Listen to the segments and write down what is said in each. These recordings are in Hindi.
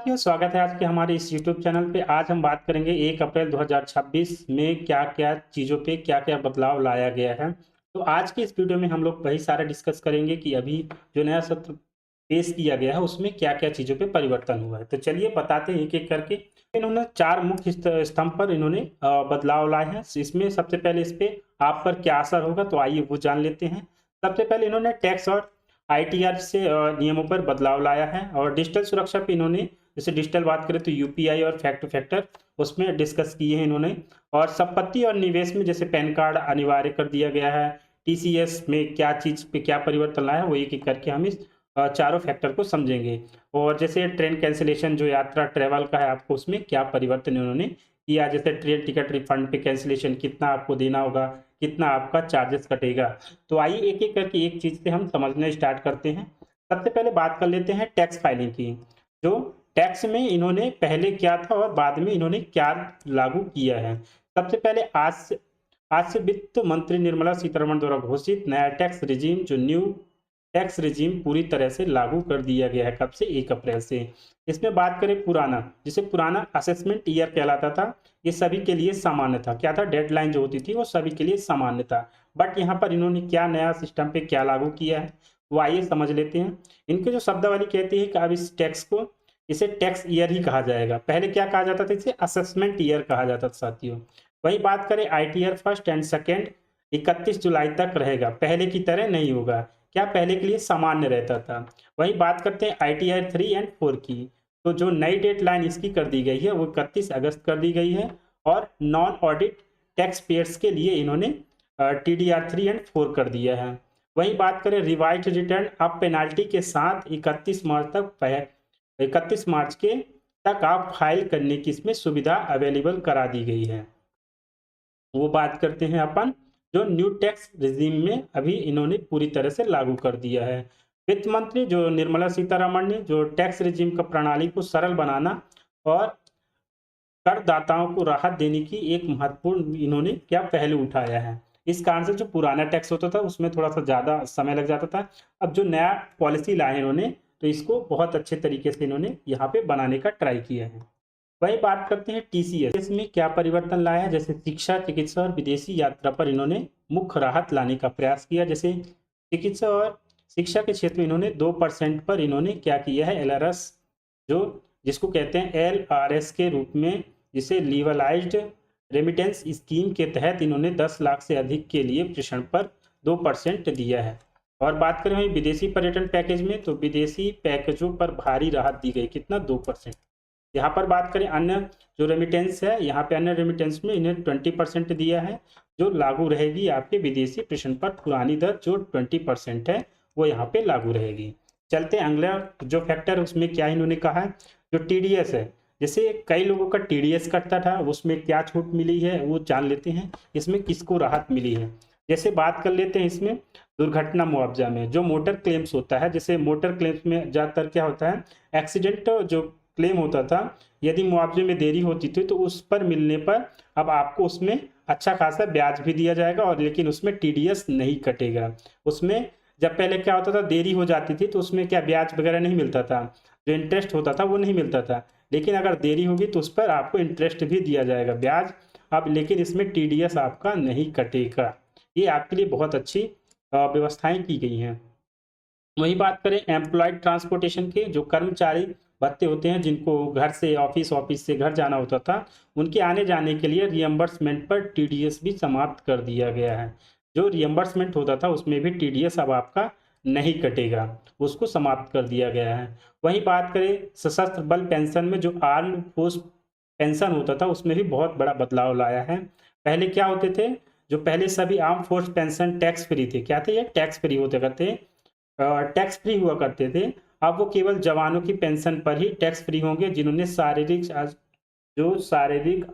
साथियों, स्वागत है आज के हमारे इस YouTube चैनल पे। आज हम बात करेंगे 1 अप्रैल 2026 में क्या-क्या चीज़ों पे क्या-क्या बदलाव लाया गया है। तो आज के इस वीडियो में हम लोग वही सारा डिस्कस करेंगे कि अभी जो नया सत्र पेश किया गया है उसमें क्या-क्या चीज़ों पे परिवर्तन हुआ है। तो चलिए बताते हैं एक-एक करके। इन्होंने 4 मुख्य स्तंभ पर इन्होंने बदलाव लाए हैं। इसमें सबसे पहले इस पे आप पर क्या असर होगा, तो आइए वो जान लेते हैं। सबसे पहले इन्होंने टैक्स और आईटीआर से नियमों पर बदलाव लाया है और डिजिटल सुरक्षा पे इन्होंने, जैसे डिजिटल बात करें तो यूपीआई और फैक्ट टू फैक्टर उसमें डिस्कस किए हैं इन्होंने। और संपत्ति और निवेश में जैसे पैन कार्ड अनिवार्य कर दिया गया है। टीसीएस में क्या चीज़ पे क्या परिवर्तन लाया है वो एक-एक करके हम इस चारों फैक्टर को समझेंगे। और जैसे ट्रेन कैंसलेशन जो यात्रा ट्रैवल का है, आपको उसमें क्या परिवर्तन इन्होंने किया, जैसे ट्रेन टिकट रिफंड पे कैंसलेशन कितना आपको देना होगा, कितना आपका चार्जेस कटेगा। तो आइए एक-एक करके एक चीज़ से हम समझना स्टार्ट करते हैं। सबसे पहले बात कर लेते हैं टैक्स फाइलिंग की। जो टैक्स में इन्होंने पहले क्या था और बाद में इन्होंने क्या लागू किया है। सबसे पहले आज से वित्त मंत्री निर्मला सीतारमण द्वारा घोषित नया टैक्स रिजीम, जो न्यू टैक्स रिजीम पूरी तरह से लागू कर दिया गया है। कब से? 1 अप्रैल से। इसमें बात करें पुराना, जिसे पुराना असेसमेंट ईयर कहलाता था, ये सभी के लिए सामान्य था। क्या था? डेडलाइन जो होती थी वो सभी के लिए सामान्य था। बट यहाँ पर इन्होंने क्या नया सिस्टम पे क्या लागू किया है वो आइए समझ लेते हैं। इनके जो शब्दावली कहती है कि अब इस टैक्स को, इसे टैक्स ईयर ही कहा जाएगा। पहले क्या कहा जाता था? इसे असेसमेंट ईयर कहा जाता था साथियों। वही बात करें आईटीआर फर्स्ट एंड सेकेंड 31 जुलाई तक रहेगा, पहले की तरह नहीं होगा। क्या? पहले के लिए सामान्य रहता था। वही बात करते हैं आईटीआर 3 एंड 4 की, तो जो नई डेडलाइन इसकी कर दी गई है वो 31 अगस्त कर दी गई है। और नॉन ऑडिट टैक्स पेयर्स के लिए इन्होंने टीडीआर 3 एंड 4 कर दिया है। वही बात करें रिवाइज्ड रिटर्न, अब पेनाल्टी के साथ 31 मार्च के तक आप फाइल करने की इसमें सुविधा अवेलेबल करा दी गई है। वो बात करते हैं अपन, जो न्यू टैक्स रिजीम में अभी इन्होंने पूरी तरह से लागू कर दिया है। वित्त मंत्री जो निर्मला सीतारमण ने जो टैक्स रिजीम का प्रणाली को सरल बनाना और करदाताओं को राहत देने की एक महत्वपूर्ण इन्होंने क्या पहलू उठाया है। इस कारण से जो पुराना टैक्स होता था उसमें थोड़ा सा ज़्यादा समय लग जाता था। अब जो नया पॉलिसी लाए इन्होंने, तो इसको बहुत अच्छे तरीके से इन्होंने यहाँ पे बनाने का ट्राई किया है। वही बात करते हैं टीसीएस में क्या परिवर्तन लाया है। जैसे शिक्षा, चिकित्सा और विदेशी यात्रा पर इन्होंने मुख्य राहत लाने का प्रयास किया। जैसे चिकित्सा और शिक्षा के क्षेत्र में इन्होंने 2% पर इन्होंने क्या किया है, एलआरएस, जो जिसको कहते हैं एलआरएस के रूप में, जिसे लीवलाइज्ड रेमिटेंस स्कीम के तहत इन्होंने 10 लाख से अधिक के लिए प्रेषण पर 2% दिया है। और बात करें वहीं विदेशी पर्यटन पैकेज में, तो विदेशी पैकेजों पर भारी राहत दी गई, कितना? 2%। यहाँ पर बात करें अन्य जो रेमिटेंस है, यहाँ पे अन्य रेमिटेंस में इन्हें 20% दिया है, जो लागू रहेगी आपके विदेशी प्रेषण पर। पुरानी दर जो 20% है वो यहाँ पे लागू रहेगी। चलते हैं अगला जो फैक्टर, उसमें क्या इन्होंने कहा है, जो टीडीएस है। जैसे कई लोगों का टीडीएस कटता था, उसमें क्या छूट मिली है वो जान लेते हैं। इसमें किसको राहत मिली है, जैसे बात कर लेते हैं इसमें दुर्घटना मुआवजा में जो मोटर क्लेम्स होता है। जैसे मोटर क्लेम्स में ज़्यादातर क्या होता है, एक्सीडेंट जो क्लेम होता था, यदि मुआवजे में देरी होती थी तो उस पर मिलने पर अब आपको उसमें अच्छा खासा ब्याज भी दिया जाएगा, और लेकिन उसमें टीडीएस नहीं कटेगा। उसमें जब पहले क्या होता था, देरी हो जाती थी तो उसमें क्या ब्याज वगैरह नहीं मिलता था, जो इंटरेस्ट होता था वो नहीं मिलता था। लेकिन अगर देरी होगी तो उस पर आपको इंटरेस्ट भी दिया जाएगा, ब्याज। अब लेकिन इसमें टीडीएस आपका नहीं कटेगा। ये आपके लिए बहुत अच्छी व्यवस्थाएं की गई हैं। वही बात करें एम्प्लॉयड ट्रांसपोर्टेशन के, जो कर्मचारी भत्ते होते हैं जिनको घर से ऑफिस, ऑफिस से घर जाना होता था, उनके आने जाने के लिए रियम्बर्समेंट पर टीडीएस भी समाप्त कर दिया गया है। जो रियम्बर्समेंट होता था उसमें भी टीडीएस अब आपका नहीं कटेगा, उसको समाप्त कर दिया गया है। वही बात करें सशस्त्र बल पेंशन में, जो आर्म फोर्स पेंशन होता था उसमें भी बहुत बड़ा बदलाव लाया है। पहले क्या होते थे, जो पहले सभी arm force pension tax free थे। क्या थे? ये टैक्स फ्री होते करते, टैक्स फ्री हुआ करते थे। अब वो केवल जवानों की पेंशन पर ही टैक्स फ्री होंगे, जिन्होंने शारीरिक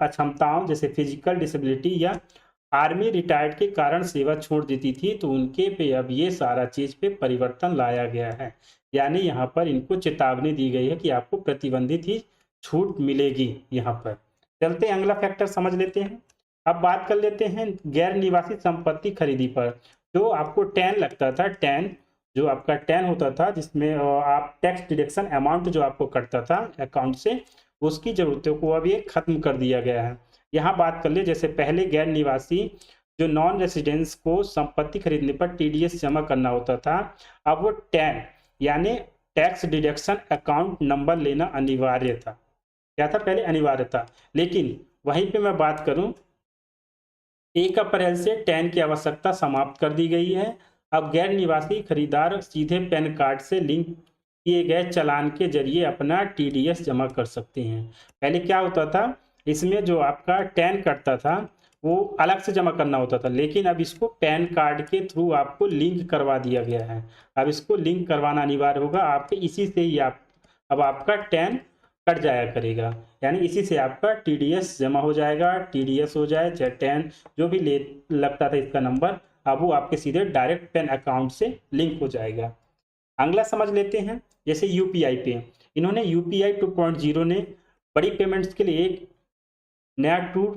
अक्षमताओं जैसे फिजिकल डिसेबिलिटी या आर्मी रिटायर्ड के कारण सेवा छोड़ देती थी, तो उनके पे अब ये सारा चीज पे परिवर्तन लाया गया है। यानी यहाँ पर इनको चेतावनी दी गई है कि आपको प्रतिबंधित ही छूट मिलेगी यहाँ पर। चलते हैं अगला फैक्टर समझ लेते हैं। अब बात कर लेते हैं गैर निवासी संपत्ति खरीदी पर, जो आपको टैन लगता था, टैन जो आपका 10 होता था, जिसमें आप टैक्स डिडक्शन अमाउंट जो आपको कटता था अकाउंट से, उसकी ज़रूरतों को अब ये खत्म कर दिया गया है। यहाँ बात कर ले, जैसे पहले गैर निवासी जो नॉन रेसिडेंट्स को संपत्ति खरीदने पर टीडीएस जमा करना होता था, अब वो टैन यानी टैक्स डिडक्शन अकाउंट नंबर लेना अनिवार्य था। क्या था? पहले अनिवार्य था, लेकिन वहीं पे मैं बात करूं, 1 अप्रैल से टैन की आवश्यकता समाप्त कर दी गई है। अब गैर निवासी खरीदार सीधे पैन कार्ड से लिंक किए गए चालान के जरिए अपना टीडीएस जमा कर सकते हैं। पहले क्या होता था, इसमें जो आपका टैन कटता था वो अलग से जमा करना होता था, लेकिन अब इसको पैन कार्ड के थ्रू आपको लिंक करवा दिया गया है। अब इसको लिंक करवाना अनिवार्य होगा आपके, इसी से ही आप अब आपका टैन कट जाया करेगा, यानी इसी से आपका टीडीएस जमा हो जाएगा। टीडीएस हो जाए चाहे टैन जो भी ले लगता था इसका नंबर, अब वो आपके सीधे डायरेक्ट पैन अकाउंट से लिंक हो जाएगा। अगला समझ लेते हैं, जैसे यूपीआई पे इन्होंने यूपीआई 2.0 ने बड़ी पेमेंट्स के लिए एक नया 2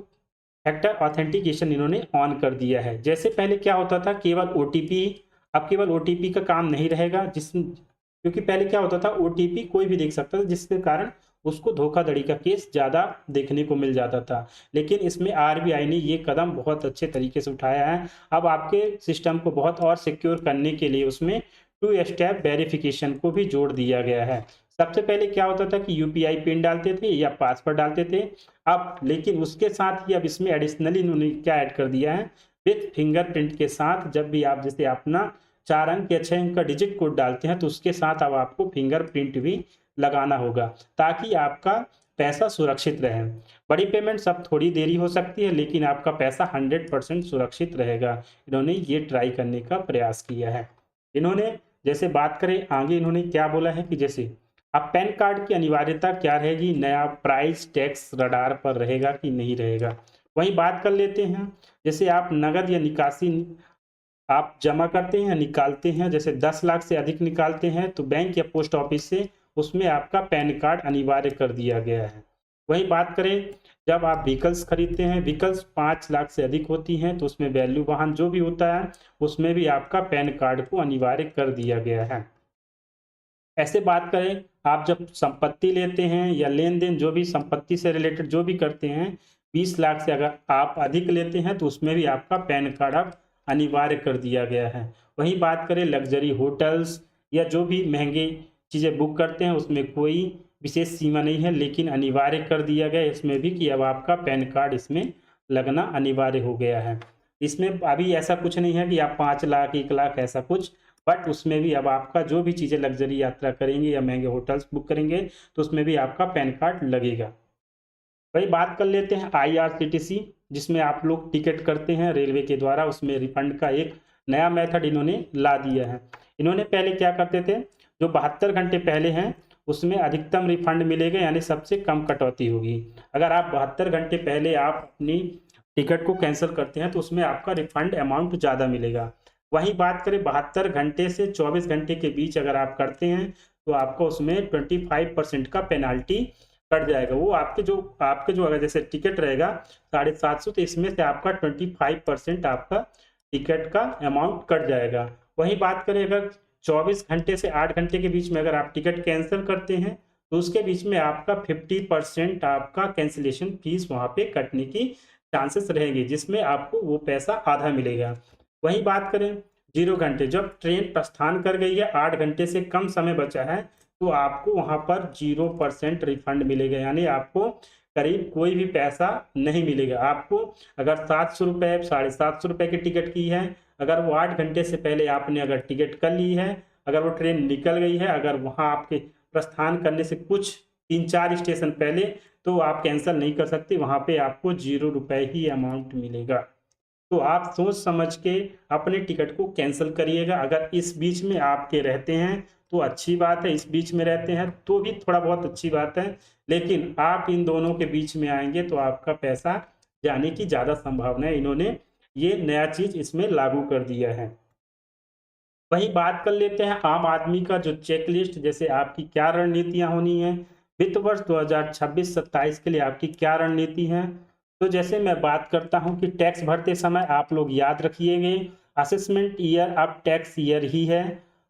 फैक्टर ऑथेंटिकेशन इन्होंने ऑन कर दिया है। जैसे पहले क्या होता था, केवल ओटीपी, अब केवल ओटीपी का काम नहीं रहेगा, क्योंकि पहले क्या होता था, ओटीपी कोई भी देख सकता था, जिसके कारण उसको धोखाधड़ी का केस ज़्यादा देखने को मिल जाता था। लेकिन इसमें आरबीआई ने ये कदम बहुत अच्छे तरीके से उठाया है। अब आपके सिस्टम को बहुत और सिक्योर करने के लिए उसमें 2 स्टेप वेरिफिकेशन को भी जोड़ दिया गया है। सबसे पहले क्या होता था कि यूपीआई पिन डालते थे या पासवर्ड डालते थे, अब लेकिन उसके साथ ही अब इसमें एडिशनली इन्होंने क्या ऐड कर दिया है, विथ फिंगरप्रिंट के साथ जब भी आप जैसे अपना 4 अंक या 6 अंक का डिजिट कोड डालते हैं, तो उसके साथ अब आपको फिंगरप्रिंट भी लगाना होगा, ताकि आपका पैसा सुरक्षित रहे। बड़ी पेमेंट सब थोड़ी देरी हो सकती है, लेकिन आपका पैसा 100% सुरक्षित रहेगा। इन्होंने ये ट्राई करने का प्रयास किया है। इन्होंने जैसे बात करें आगे, इन्होंने क्या बोला है कि जैसे अब पैन कार्ड की अनिवार्यता क्या रहेगी, नया प्राइस टैक्स रडार पर रहेगा कि नहीं रहेगा। वहीं बात कर लेते हैं, जैसे आप नगद या निकासी आप जमा करते हैं, निकालते हैं, जैसे 10 लाख से अधिक निकालते हैं तो बैंक या पोस्ट ऑफिस से उसमें आपका पैन कार्ड अनिवार्य कर दिया गया है। वहीं बात करें, जब आप व्हीकल्स खरीदते हैं, व्हीकल्स 5 लाख से अधिक होती हैं तो उसमें वैल्यू वाहन जो भी होता है उसमें भी आपका पैन कार्ड को अनिवार्य कर दिया गया है। ऐसे बात करें, आप जब संपत्ति लेते हैं या लेन देन जो भी संपत्ति से रिलेटेड जो भी करते हैं, 20 लाख से अगर आप अधिक लेते हैं तो उसमें भी आपका पैन कार्ड अब अनिवार्य कर दिया गया है। वहीं बात करें लग्जरी होटल्स या जो भी महंगी चीज़ें बुक करते हैं, उसमें कोई विशेष सीमा नहीं है, लेकिन अनिवार्य कर दिया गया इसमें भी कि अब आपका पैन कार्ड इसमें लगना अनिवार्य हो गया है। इसमें अभी ऐसा कुछ नहीं है कि आप 5 लाख 1 लाख ऐसा कुछ, बट उसमें भी अब आपका जो भी चीज़ें लग्जरी यात्रा करेंगे या महंगे होटल्स बुक करेंगे तो उसमें भी आपका पैन कार्ड लगेगा। वही बात कर लेते हैं आईआरसीटीसी, जिसमें आप लोग टिकट करते हैं रेलवे के द्वारा, उसमें रिफंड का एक नया मेथड इन्होंने ला दिया है। इन्होंने पहले क्या करते थे, जो 72 घंटे पहले हैं उसमें अधिकतम रिफंड मिलेगा, यानी सबसे कम कटौती होगी। अगर आप 72 घंटे पहले आप अपनी टिकट को कैंसिल करते हैं तो उसमें आपका रिफंड अमाउंट ज़्यादा मिलेगा। वहीं बात करें 72 घंटे से 24 घंटे के बीच अगर आप करते हैं तो आपको उसमें 25% का पेनाल्टी कट जाएगा। वो आपके जो अगर जैसे टिकट रहेगा 750, तो इसमें से आपका 25% आपका टिकट का अमाउंट कट जाएगा। वहीं बात करें अगर 24 घंटे से 8 घंटे के बीच में अगर आप टिकट कैंसिल करते हैं तो उसके बीच में आपका 50% आपका कैंसिलेशन फीस वहाँ पे कटने की चांसेस रहेंगे, जिसमें आपको वो पैसा आधा मिलेगा। वहीं बात करें 0 घंटे, जब ट्रेन प्रस्थान कर गई है, 8 घंटे से कम समय बचा है, तो आपको वहाँ पर 0% रिफंड मिलेगा, यानी आपको करीब कोई भी पैसा नहीं मिलेगा। आपको अगर 700 रुपये 750 रुपये की टिकट की है, अगर वो 8 घंटे से पहले आपने अगर टिकट कर ली है, अगर वो ट्रेन निकल गई है, अगर वहाँ आपके प्रस्थान करने से कुछ 3-4 स्टेशन पहले, तो आप कैंसिल नहीं कर सकते, वहाँ पे आपको 0 रुपये ही अमाउंट मिलेगा। तो आप सोच समझ के अपने टिकट को कैंसिल करिएगा। अगर इस बीच में आपके रहते हैं तो अच्छी बात है, इस बीच में रहते हैं तो भी थोड़ा बहुत अच्छी बात है, लेकिन आप इन दोनों के बीच में आएंगे तो आपका पैसा जाने की ज़्यादा संभावना है। इन्होंने ये नया चीज़ इसमें लागू कर दिया है। वहीं बात कर लेते हैं आम आदमी का जो चेकलिस्ट, जैसे आपकी क्या रणनीतियां होनी है वित्त वर्ष 2026-27 के लिए, आपकी क्या रणनीति है। तो जैसे मैं बात करता हूं कि टैक्स भरते समय आप लोग याद रखिएगा, असेसमेंट ईयर अब टैक्स ईयर ही है।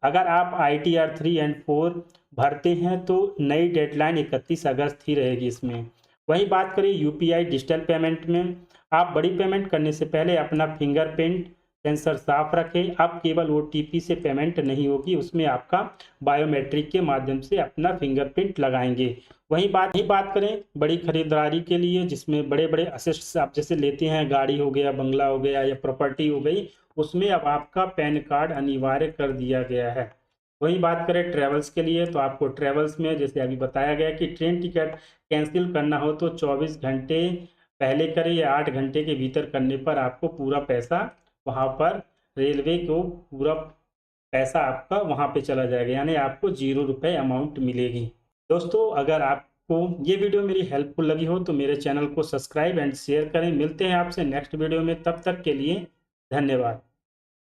अगर आप ITR 3 एंड 4 भरते हैं तो नई डेडलाइन 31 अगस्त ही रहेगी इसमें। वहीं बात करें UPI डिजिटल पेमेंट में, आप बड़ी पेमेंट करने से पहले अपना फिंगरप्रिंट सेंसर साफ रखें। अब केवल OTP से पेमेंट नहीं होगी, उसमें आपका बायोमेट्रिक के माध्यम से अपना फिंगरप्रिंट लगाएंगे। वहीं बात करें बड़ी खरीदारी के लिए, जिसमें बड़े बड़े असेट्स आप जैसे लेते हैं, गाड़ी हो गया, बंगला हो गया या प्रॉपर्टी हो गई, उसमें अब आपका पैन कार्ड अनिवार्य कर दिया गया है। वहीं बात करें ट्रेवल्स के लिए, तो आपको ट्रेवल्स में जैसे अभी बताया गया कि ट्रेन टिकट कैंसिल करना हो तो 24 घंटे पहले करें या 8 घंटे के भीतर करने पर आपको पूरा पैसा वहाँ पर रेलवे को पूरा पैसा आपका वहाँ पे चला जाएगा, यानी आपको 0 रुपये अमाउंट मिलेगी। दोस्तों, अगर आपको ये वीडियो मेरी हेल्पफुल लगी हो तो मेरे चैनल को सब्सक्राइब एंड शेयर करें। मिलते हैं आपसे नेक्स्ट वीडियो में, तब तक के लिए धन्यवाद।